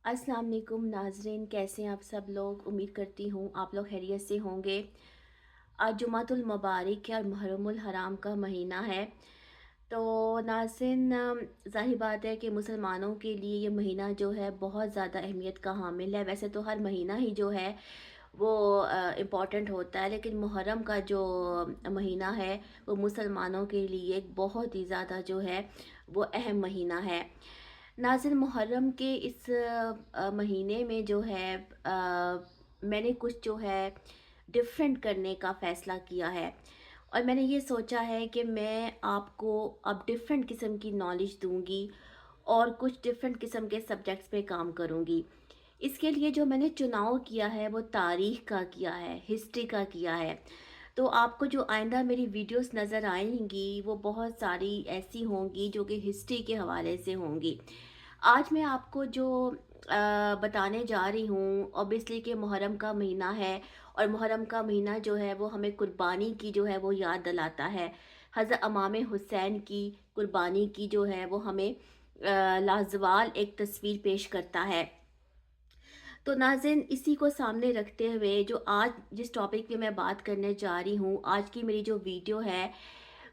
अस्सलाम वालेकुम नाजरीन, कैसे हैं आप सब लोग। उम्मीद करती हूँ आप लोग खैरियत से होंगे। आज जुमातुल मुबारक है और मुहर्रमुल हराम का महीना है। तो नाज़रीन, ज़ाहिर बात है कि मुसलमानों के लिए ये महीना जो है बहुत ज़्यादा अहमियत का हामिल है। वैसे तो हर महीना ही जो है वो इम्पॉर्टेंट होता है, लेकिन मुहर्रम का जो महीना है वो मुसलमानों के लिए एक बहुत ही ज़्यादा जो है वो अहम महीना है। नाज़रीन, मुहर्रम के इस महीने में जो है मैंने कुछ जो है डिफरेंट करने का फ़ैसला किया है, और मैंने ये सोचा है कि मैं आपको अब डिफरेंट किस्म की नॉलेज दूंगी और कुछ डिफरेंट किस्म के सब्जेक्ट्स पे काम करूंगी। इसके लिए जो मैंने चुनाव किया है वो तारीख़ का किया है, हिस्ट्री का किया है। तो आपको जो आइंदा मेरी वीडियोस नज़र आएंगी वो बहुत सारी ऐसी होंगी जो कि हिस्ट्री के हवाले से होंगी। आज मैं आपको जो बताने जा रही हूँ, ऑब्वियसली कि मुहर्रम का महीना है, और मुहर्रम का महीना जो है वो हमें कुर्बानी की जो है वो याद दिलाता है। हज़रत इमाम हुसैन की कुर्बानी की जो है वो हमें लाजवाल एक तस्वीर पेश करता है। तो नाज़रीन, इसी को सामने रखते हुए जो आज जिस टॉपिक पे मैं बात करने जा रही हूँ, आज की मेरी जो वीडियो है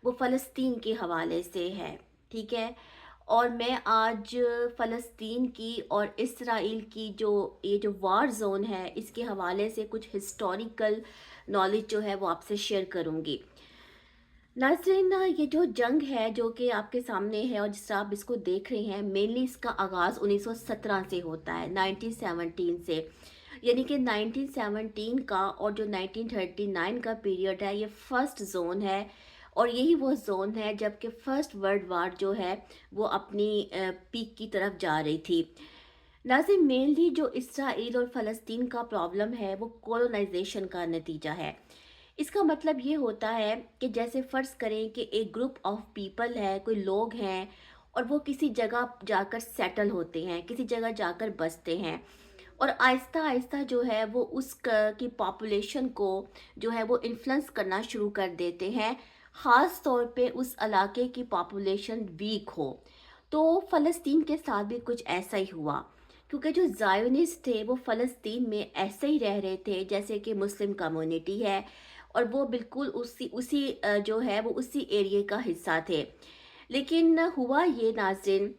वो फ़लस्तीन के हवाले से है। ठीक है। और मैं आज फ़लस्तीन की और इसराइल की जो ये जो वार जोन है इसके हवाले से कुछ हिस्टोरिकल नॉलेज जो है वो आपसे शेयर करूँगी। नाज़रीन, ये जो जंग है जो कि आपके सामने है और जिस आप इसको देख रहे हैं, मेनली इसका आगाज़ 1917 से होता है, 1917 से। यानी कि 1917 का और जो 1939 का पीरियड है ये फर्स्ट जोन है, और यही वो जोन है जबकि फर्स्ट वर्ल्ड वार जो है वो अपनी पीक की तरफ जा रही थी। नाज़रीन, मेनली जो इसराइल और फ़लस्तीन का प्रॉब्लम है वो कॉलोनाइजेशन का नतीजा है। इसका मतलब ये होता है कि जैसे फ़र्ज़ करें कि एक ग्रुप ऑफ पीपल है, कोई लोग हैं, और वो किसी जगह जाकर सेटल होते हैं, किसी जगह जाकर बसते हैं, और आहिस्ता आहिस्ता जो है वो की पॉपुलेशन को जो है वो इन्फ्लुएंस करना शुरू कर देते हैं, ख़ास तौर पे उस इलाके की पॉपुलेशन वीक हो। तो फ़लस्तीन के साथ भी कुछ ऐसा ही हुआ, क्योंकि जो ज़ायोनिस्ट थे वो फ़लस्तीन में ऐसे ही रह रहे थे जैसे कि मुस्लिम कम्युनिटी है, और वो बिल्कुल उसी उसी जो है वो उसी एरिया का हिस्सा थे। लेकिन हुआ ये नाज़रीन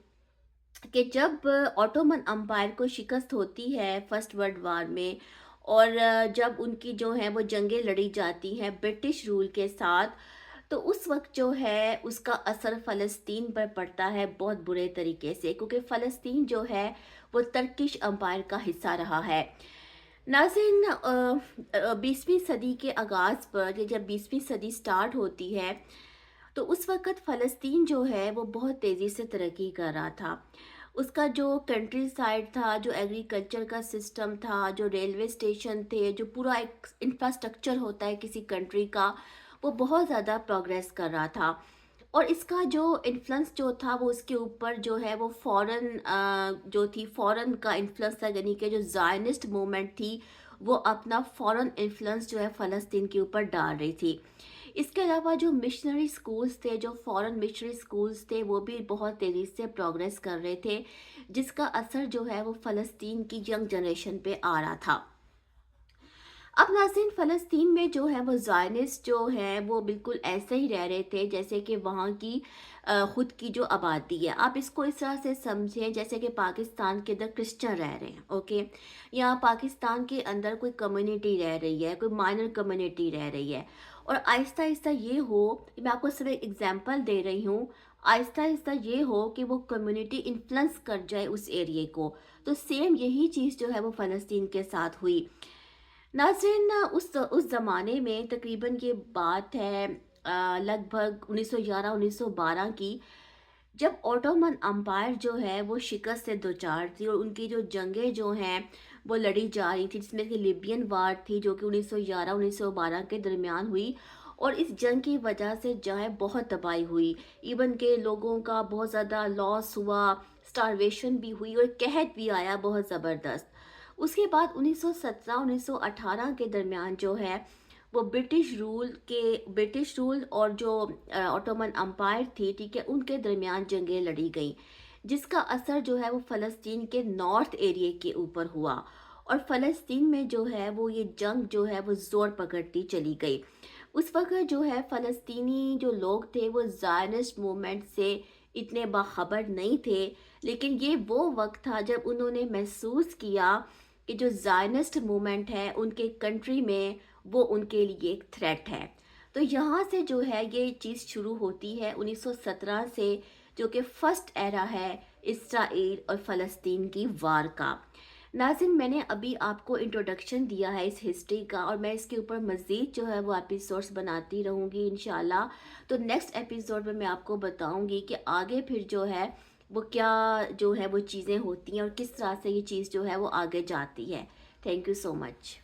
कि जब ऑटोमन अम्पायर को शिकस्त होती है फर्स्ट वर्ल्ड वार में, और जब उनकी जो है वो जंगें लड़ी जाती हैं ब्रिटिश रूल के साथ, तो उस वक्त जो है उसका असर फ़लस्तीन पर पड़ता है बहुत बुरे तरीके से, क्योंकि फ़लस्तीन जो है वो टर्किश अम्पायर का हिस्सा रहा है। नाज़रीन, 20वीं सदी के आगाज़ पर, या जब 20वीं सदी स्टार्ट होती है, तो उस वक़्त फ़लस्तीन जो है वो बहुत तेज़ी से तरक्की कर रहा था। उसका जो कंट्री साइड था, जो एग्रीकल्चर का सिस्टम था, जो रेलवे स्टेशन थे, जो पूरा एक इंफ्रास्ट्रक्चर होता है किसी कंट्री का, वो बहुत ज़्यादा प्रोग्रेस कर रहा था। और इसका जो इन्फ्लुएंस जो था वो उसके ऊपर जो है वो जो थी फ़ॉरेन का इन्फ्लुएंस था, यानी कि जो ज़ायनिस्ट मूवमेंट थी वो अपना फ़ॉरेन इन्फ्लुएंस जो है फ़लस्तीन के ऊपर डाल रही थी। इसके अलावा जो मिशनरी स्कूल्स थे, जो फ़ॉरेन मिशनरी स्कूल्स थे, वो भी बहुत तेज़ी से प्रोग्रेस कर रहे थे, जिसका असर जो है वो फ़लस्तीन की यंग जनरेशन पे आ रहा था। अब नाज़रीन, फ़लस्तीन में जो है वो ज़ायनिस्ट जो हैं वो बिल्कुल ऐसे ही रह रहे थे जैसे कि वहाँ की ख़ुद की जो आबादी है। आप इसको इस तरह से समझें जैसे कि पाकिस्तान के अंदर क्रिश्चियन रह रहे हैं, ओके? या पाकिस्तान के अंदर कोई कम्युनिटी रह रही है, कोई माइनर कम्युनिटी रह रही है, और आहिस्ता आहिस्ता ये हो, मैं आपको सिर्फ एक एग्जांपल दे रही हूँ, आहिस्ता आहिस्ता ये हो कि वो कम्युनिटी इन्फ्लुएंस कर जाए उस एरिए को। तो सेम यही चीज़ जो है वो फ़लस्तीन के साथ हुई। नाज़रीन, उस ज़माने में तकरीबन ये बात है लगभग 1911-1912 की, जब ऑटोमन अम्पायर जो है वो शिकस्त से दोचार थी, और उनकी जो जंगें जो हैं वो लड़ी जा रही थी, जिसमें कि लिबियन वार थी जो कि 1911-1912 के दरमियान हुई, और इस जंग की वजह से जो है बहुत तबाही हुई। इवन के लोगों का बहुत ज़्यादा लॉस हुआ, स्टारवेशन भी हुई, और कहत भी आया बहुत ज़बरदस्त। उसके बाद 1917-1918 के दरमियान जो है वो ब्रिटिश रूल और जो ऑटोमन अम्पायर थी, ठीक है, उनके दरमियान जंगें लड़ी गई, जिसका असर जो है वो फ़लस्तीन के नॉर्थ एरिया के ऊपर हुआ, और फ़लस्तीन में जो है वो ये जंग जो है वो ज़ोर पकड़ती चली गई। उस वक़्त जो है फ़लस्तीनी जो लोग थे वो ज़ायनिस्ट मूवमेंट से इतने बाखबर नहीं थे, लेकिन ये वो वक़्त था जब उन्होंने महसूस किया कि जो ज़ायनिस्ट मूवमेंट है उनके कंट्री में, वो उनके लिए एक थ्रेट है। तो यहाँ से जो है ये चीज़ शुरू होती है 1917 से, जो कि फ़र्स्ट एरा है इसराइल और फ़लस्तीन की वार का। नाज़रीन, मैंने अभी आपको इंट्रोडक्शन दिया है इस हिस्ट्री का, और मैं इसके ऊपर मज़ीद जो है वो एपिसोड्स बनाती रहूँगी इंशाल्लाह। तो नेक्स्ट एपिसोड में मैं आपको बताऊँगी कि आगे फिर जो है वो क्या जो है वो चीज़ें होती हैं और किस तरह से ये चीज़ जो है वो आगे जाती है। Thank you so much.